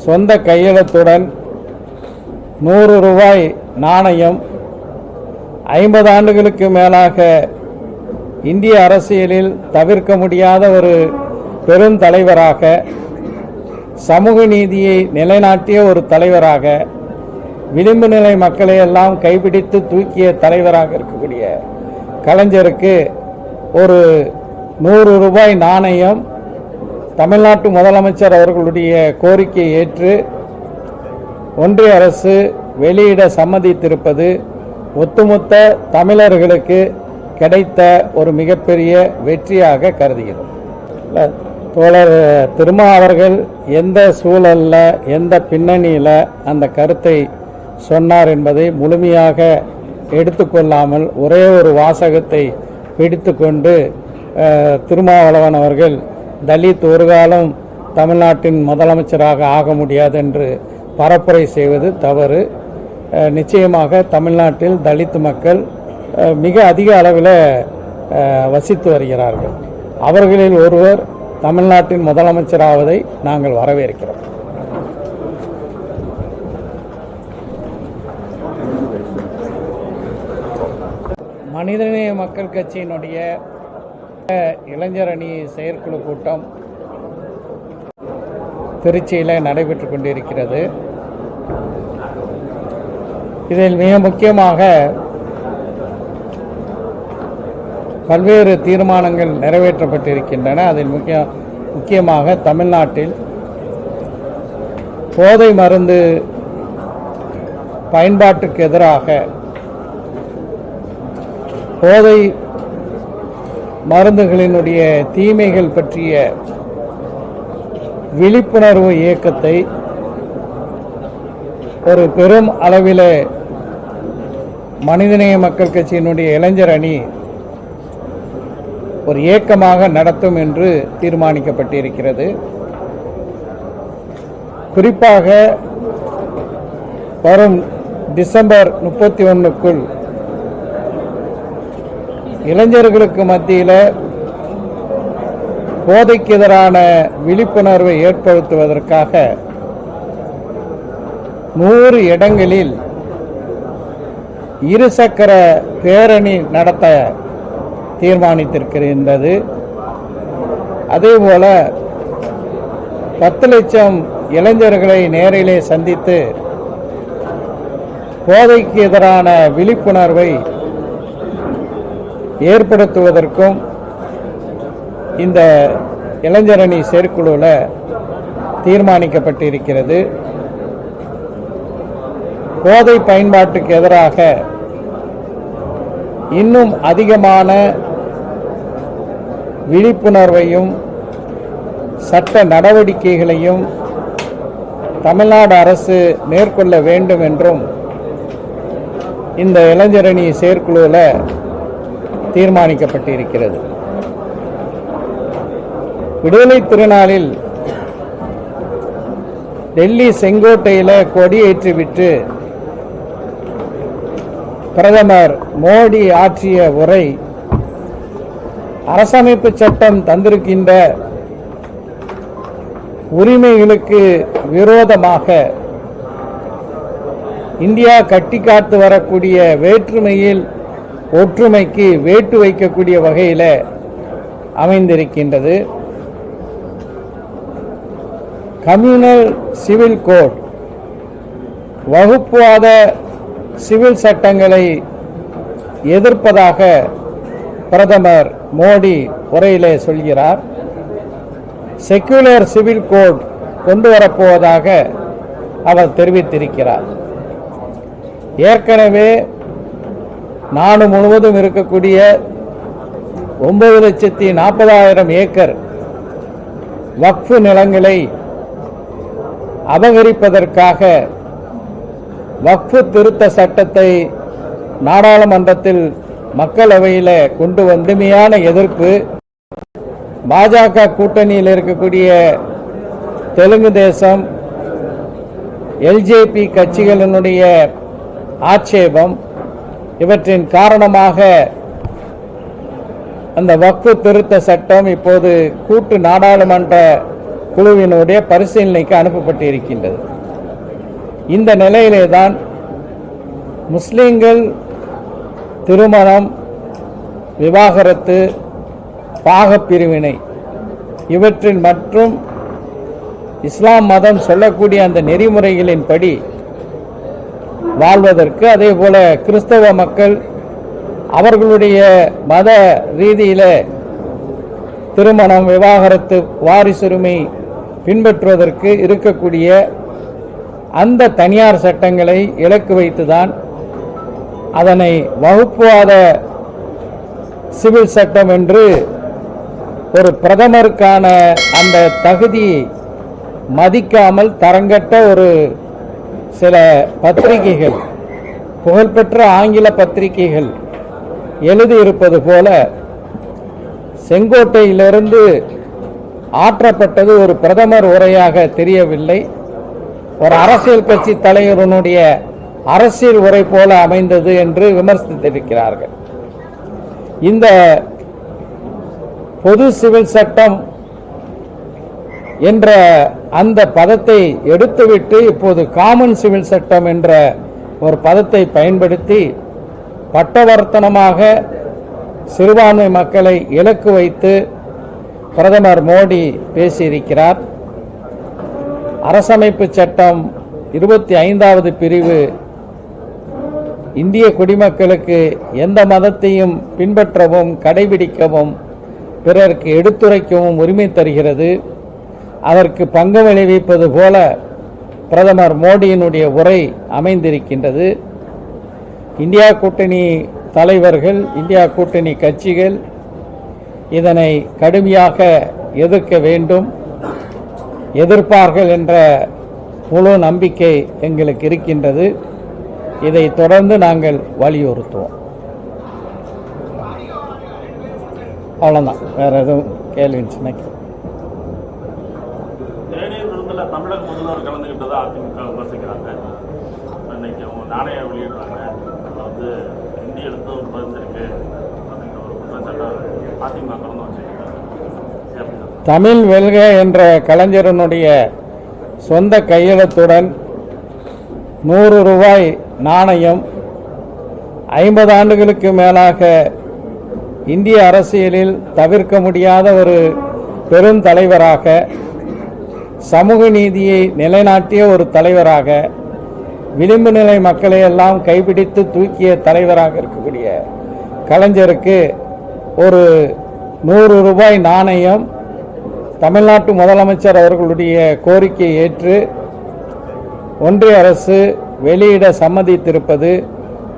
சொந்த கையெழுத்துடன் 100 ரூபாய் நாணயம் 50 ஆண்டுகளுக்கு மேலாக இந்திய அரசியலில் தவிர்க்க முடியாத ஒரு பெரும் தலைவராக, சமூக நீதியை நிலைநாட்டிய ஒரு தலைவராக, விளிம்பு நிலை மக்களை எல்லாம் கைப்பிடித்து தூக்கிய தலைவராக இருக்கக்கூடிய கலைஞருக்கு ஒரு 100 ரூபாய் நாணயம் தமிழ்நாட்டு முதலமைச்சர் அவர்களுடைய கோரிக்கையை ஏற்று ஒன்றிய அரசு வெளியிட சம்மதித்திருப்பது ஒட்டுமொத்த தமிழர்களுக்கு கிடைத்த ஒரு மிகப்பெரிய வெற்றியாக கருதுகிறோம். தோழர் திருமா அவர்கள் எந்த சூழலில், எந்த பின்னணியில் அந்த கருத்தை சொன்னார் என்பதை முழுமையாக எடுத்துக்கொள்ளாமல் ஒரே ஒரு வாசகத்தை பிடித்து கொண்டு திருமாவளவன் அவர்கள் தலித் ஒரு காலம் தமிழ்நாட்டின் முதலமைச்சராக ஆக முடியாது என்று பரப்புரை செய்வது தவறு. நிச்சயமாக தமிழ்நாட்டில் தலித் மக்கள் மிக அதிக அளவில் வசித்து வருகிறார்கள். அவர்களில் ஒருவர் தமிழ்நாட்டின் முதலமைச்சராவதை நாங்கள் வரவேற்கிறோம். மனிதநேய மக்கள் கட்சியினுடைய இளைஞர் அணி செயற்குழு கூட்டம் திருச்சியில் நடைபெற்று கொண்டிருக்கிறது. இதில் மிக முக்கியமாக பல்வேறு தீர்மானங்கள் நிறைவேற்றப்பட்டிருக்கின்றன. அதில் முக்கியமாக தமிழ்நாட்டில் போதை மருந்து பயன்பாட்டுக்கு எதிராக போதை மருந்துகளினுடைய தீமைகள் பற்றிய விழிப்புணர்வு இயக்கத்தை ஒரு பெரும் அளவில் மனிதநேய மக்கள் கட்சியினுடைய இளைஞர் அணி ஒரு இயக்கமாக நடத்தும் என்று தீர்மானிக்கப்பட்டிருக்கிறது. குறிப்பாக வரும் டிசம்பர் 31க்குள் இளைஞர்களுக்கு மத்தியில் போதைக்கு எதிரான விழிப்புணர்வை ஏற்படுத்துவதற்காக 100 இடங்களில் இருசக்கர பேரணி நடத்த தீர்மானித்திருக்கின்றது. அதேபோல 10 லட்சம் இளைஞர்களை நேரிலே சந்தித்து போதைக்கு எதிரான விழிப்புணர்வை ஏற்படுத்துவதற்கும் இந்த இளைஞரணி செயற்குழுவில் தீர்மானிக்கப்பட்டிருக்கிறது. போதை பயன்பாட்டுக்கு எதிராக இன்னும் அதிகமான விழிப்புணர்வையும் சட்ட நடவடிக்கைகளையும் தமிழ்நாடு அரசு மேற்கொள்ள வேண்டும் என்றும் இந்த இளைஞரணி செயற்குழுவில் தீர்மானிக்கப்பட்டிருக்கிறது. விடுதலை திருநாளில் டெல்லி செங்கோட்டையில் கொடியேற்றிவிட்டு பிரதமர் மோடி ஆற்றிய உரை அரசமைப்பு சட்டம் தந்திருக்கின்ற உரிமைகளுக்கு விரோதமாக இந்தியா கட்டி காத்து வரக்கூடிய வேற்றுமையில் ஒற்றுமைக்கு வேட்டு வைக்கக்கூடிய வகையில் அமைந்திருக்கின்றது. கம்யூனல் சிவில் கோட், வகுப்புவாத சிவில் சட்டங்களை எதிர்ப்பதாக பிரதமர் மோடி உரையிலே சொல்கிறார். செக்குலர் சிவில் கோட் கொண்டு வரப்போவதாக அவர் தெரிவித்திருக்கிறார். ஏற்கனவே நாடு முழுவதும் இருக்கக்கூடிய 9,40,000 ஏக்கர் வக்ஃபு நிலங்களை அபகரிப்பதற்காக வக்ஃபு திருத்த சட்டத்தை நாடாளுமன்றத்தில் மக்களவையில் கொண்டு வந்தமையான எதிர்ப்பு, பாஜக கூட்டணியில் இருக்கக்கூடிய தெலுங்கு தேசம், எல்ஜேபி கட்சிகளினுடைய ஆட்சேபம், இவற்றின் காரணமாக அந்த வக்ஃபு திருத்த சட்டம் இப்போது கூட்டு நாடாளுமன்ற குழுவினுடைய பரிசீலனைக்கு அனுப்பப்பட்டிருக்கின்றது. இந்த நிலையிலே தான் முஸ்லிம்கள் திருமணம், விவாகரத்து, பாகப்பிரிவினை இவற்றில் மற்றும் இஸ்லாம் மதம் சொல்லக்கூடிய அந்த நெறிமுறைகளின்படி வாழ்வதற்கு, அதே போல கிறிஸ்தவ மக்கள் அவர்களுடைய மத ரீதியில திருமணம், விவாகரத்து, வாரிசுரிமை பின்பற்றுவதற்கு இருக்கக்கூடிய அந்த தனியார் சட்டங்களை இலக்கு வைத்துதான் அதனை வகுப்புவாத சிவில் சட்டம் என்று ஒரு பிரதமருக்கான அந்த தகுதியை மதிக்காமல் தரங்கட்ட ஒரு சில பத்திரிகைகள், புகழ்பெற்ற ஆங்கில பத்திரிகைகள் எழுதியிருப்பது போல செங்கோட்டையிலிருந்து ஆற்றப்பட்டது ஒரு பிரதமர் உரையாக தெரியவில்லை, ஒரு அரசியல் கட்சி தலைவருடைய அரசியல் உரை போல அமைந்தது என்று விமர்சித்திருக்கிறார்கள். இந்த பொது சிவில் சட்டம் என்ற அந்த பதத்தை எடுத்துவிட்டு இப்போது காமன் சிவில் சட்டம் என்ற ஒரு பதத்தை பயன்படுத்தி பட்டவர்த்தனமாக சிறுபான்மை மக்களை இலக்கு வைத்து பிரதமர் மோடி பேசியிருக்கிறார். அரசமைப்பு சட்டம் 25வது பிரிவு இந்திய குடிமக்களுக்கு எந்த மதத்தையும் பின்பற்றவும் கடைபிடிக்கவும் பிறருக்கு எடுத்துரைக்கவும் உரிமை தருகிறது. அதற்கு பங்கு விளைவிப்பது போல பிரதமர் மோடியினுடைய உரை அமைந்திருக்கின்றது. இந்தியா கூட்டணி தலைவர்கள், இந்தியா கூட்டணி கட்சிகள் இதனை கடுமையாக எதிர்க்க வேண்டும், எதிர்ப்பார்கள் என்ற முழு நம்பிக்கை எங்களுக்கு இருக்கின்றது. இதை தொடர்ந்து நாங்கள் வலியுறுத்துவோம். அவ்வளோதான், வேற எதுவும் கேள்வி தமிழக முதல்வர் கலந்துகிட்டதை அதிமுக விமர்சிக்கிறாங்க. இன்னைக்கு அவங்க நாணய வெளியிடுறாங்க, வந்து இந்தி எழுத்து ஒரு பதிஞ்சிருக்கு அப்படின்ற ஒரு குற்றச்சாட்டை அதிமுக கலந்து வச்சிருக்காங்க. தமிழ் வெல்க என்ற கலைஞரனுடைய சொந்த கையெழுத்துடன் 100 ரூபாய் நாணயம் 50 ஆண்டுகளுக்கு மேலாக இந்திய அரசியலில் தவிர்க்க முடியாத ஒரு பெரும் தலைவராக, சமூக நீதியை நிலைநாட்டிய ஒரு தலைவராக, விளிம்பு நிலை மக்களை எல்லாம் கைப்பிடித்து தூக்கிய தலைவராக இருக்கக்கூடிய கலைஞருக்கு ஒரு 100 ரூபாய் நாணயம் தமிழ்நாட்டு முதலமைச்சர் அவர்களுடைய கோரிக்கையை ஏற்று ஒன்றிய அரசு வெளியிட சம்மதித்திருப்பது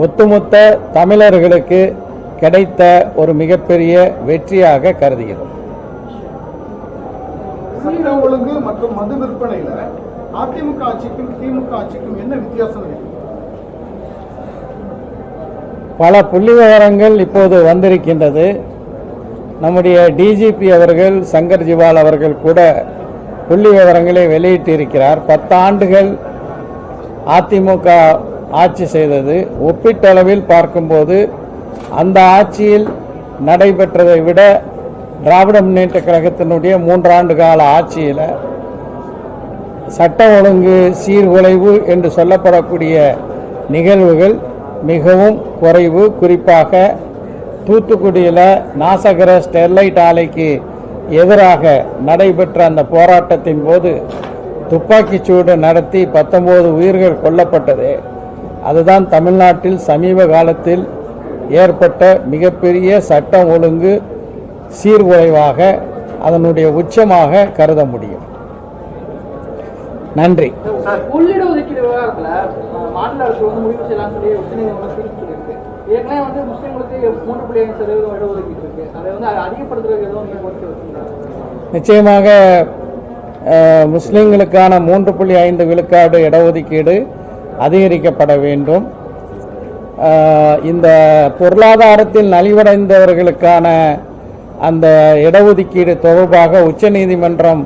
ஒட்டுமொத்த தமிழர்களுக்கு கிடைத்த ஒரு மிகப்பெரிய வெற்றியாக கருதுகிறோம். சட்ட ஒழுங்கு மற்றும் மது விற்பனையில அதிமுக ஆட்சிக்கும் திமுக ஆட்சிக்கும் என்ன வித்தியாசம்? பல புள்ளி விவரங்கள் இப்போது வந்திருக்கின்றது. நம்முடைய டிஜிபி அவர்கள், சங்கர் ஜிவால் அவர்கள் கூட புள்ளி விவரங்களை வெளியிட்டிருக்கிறார். 10 ஆண்டுகள் அதிமுக ஆட்சி செய்தது. ஒப்பீட்டளவில் பார்க்கும்போது அந்த ஆட்சியில் நடைபெற்றதை விட திராவிட முன்னேற்ற கழகத்தினுடைய 3 ஆண்டு கால ஆட்சியில் சட்ட ஒழுங்கு சீர்குலைவு என்று சொல்லப்படக்கூடிய நிகழ்வுகள் மிகவும் குறைவு. குறிப்பாக தூத்துக்குடியில் நாசகர ஸ்டெர்லைட் ஆலைக்கு எதிராக நடைபெற்ற அந்த போராட்டத்தின் போது துப்பாக்கிச்சூடு நடத்தி 19 உயிர்கள் கொல்லப்பட்டது. அதுதான் தமிழ்நாட்டில் சமீப காலத்தில் ஏற்பட்ட மிகப்பெரிய சட்டம் ஒழுங்கு சீர்குலைவாக, அதனுடைய உச்சமாக கருத முடியும். நன்றி. உள்ளிட ஒதுக்கீடு விவகாரத்தில் மாநில அரசு முடிவு செய்யலாம் சொல்லி உச்சநீதிமன்றம் தீர்ப்பு சொல்லியிருக்கு. ஏற்கனவே முஸ்லீம்களுக்கு 3.5% இடஒதுக்கீடு இருக்கு. அதை அதிகப்படுத்துறதுக்கு எதுவும் கோரிக்கை வச்சுருக்காங்க? நிச்சயமாக முஸ்லீம்களுக்கான 3.5 விழுக்காடு இடஒதுக்கீடு அதிகரிக்கப்பட வேண்டும். இந்த பொருளாதாரத்தில் நலிவடைந்தவர்களுக்கான அந்த இடஒதுக்கீடு தொடர்பாக உச்சநீதிமன்றம்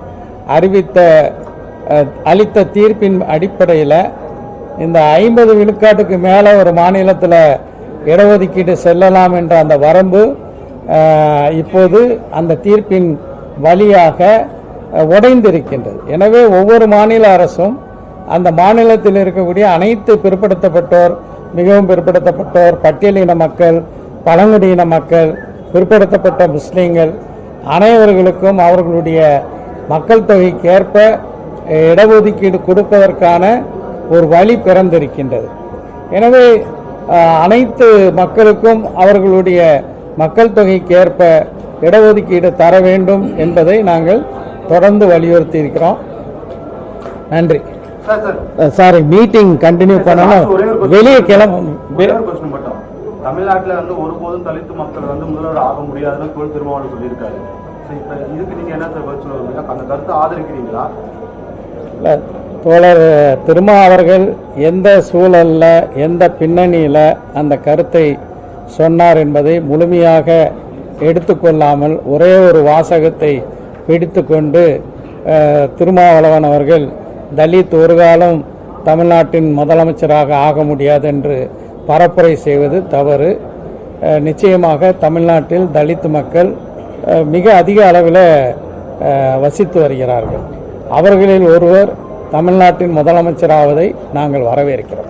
அளித்த தீர்ப்பின் அடிப்படையில் இந்த 50 விழுக்காட்டுக்கு மேலே ஒரு மாநிலத்தில் இடஒதுக்கீடு செல்லலாம் என்ற அந்த வரம்பு இப்போது அந்த தீர்ப்பின் வழியாக உடைந்திருக்கின்றது. எனவே ஒவ்வொரு மாநில அரசும் அந்த மாநிலத்தில் இருக்கக்கூடிய அனைத்து பிற்படுத்தப்பட்டோர், மிகவும் பிற்படுத்தப்பட்டோர், பட்டியலின மக்கள், பழங்குடியின மக்கள், பிற்படுத்தப்பட்ட முஸ்லீம்கள் அனைவர்களுக்கும் அவர்களுடைய மக்கள் தொகைக்கேற்ப இடஒதுக்கீடு கொடுப்பதற்கான ஒரு வழி பிறந்திருக்கின்றது. எனவே அனைத்து மக்களுக்கும் அவர்களுடைய மக்கள் தொகைக்கேற்ப இடஒதுக்கீடு தர வேண்டும் என்பதை நாங்கள் தொடர்ந்து வலியுறுத்தி இருக்கிறோம். நன்றி. சாரி, மீட்டிங் கண்டினியூ பண்ணணும், வெளியே கிளம்பணும். தமிழ்நாட்டில் வந்து ஒருபோதும் தலித்து மக்கள் வந்து முதல்வர் ஆக முடியாதுன்னு தொல் திருமாவளவன் சொல்லியிருக்காரு. இப்போ இதுக்கு நீங்க என்ன சொல்லுவீங்க? அந்த கருத்தை ஆதரிக்கிறீங்களா? இல்லை, தோழர் திருமா அவர்கள் எந்த சூழல்ல, எந்த பின்னணியில் அந்த கருத்தை சொன்னார் என்பதை முழுமையாக எடுத்துக்கொள்ளாமல் ஒரே ஒரு வாசகத்தை பிடித்து கொண்டு திருமாவளவன் அவர்கள் தலித் ஒரு காலம் தமிழ்நாட்டின் முதலமைச்சராக ஆக முடியாது என்று பரப்புரை செய்வது தவறு. நிச்சயமாக தமிழ்நாட்டில் தலித் மக்கள் மிக அதிக அளவில் வசித்து வருகிறார்கள். அவர்களில் ஒருவர் தமிழ்நாட்டின் முதலமைச்சராவதை நாங்கள் வரவேற்கிறோம்.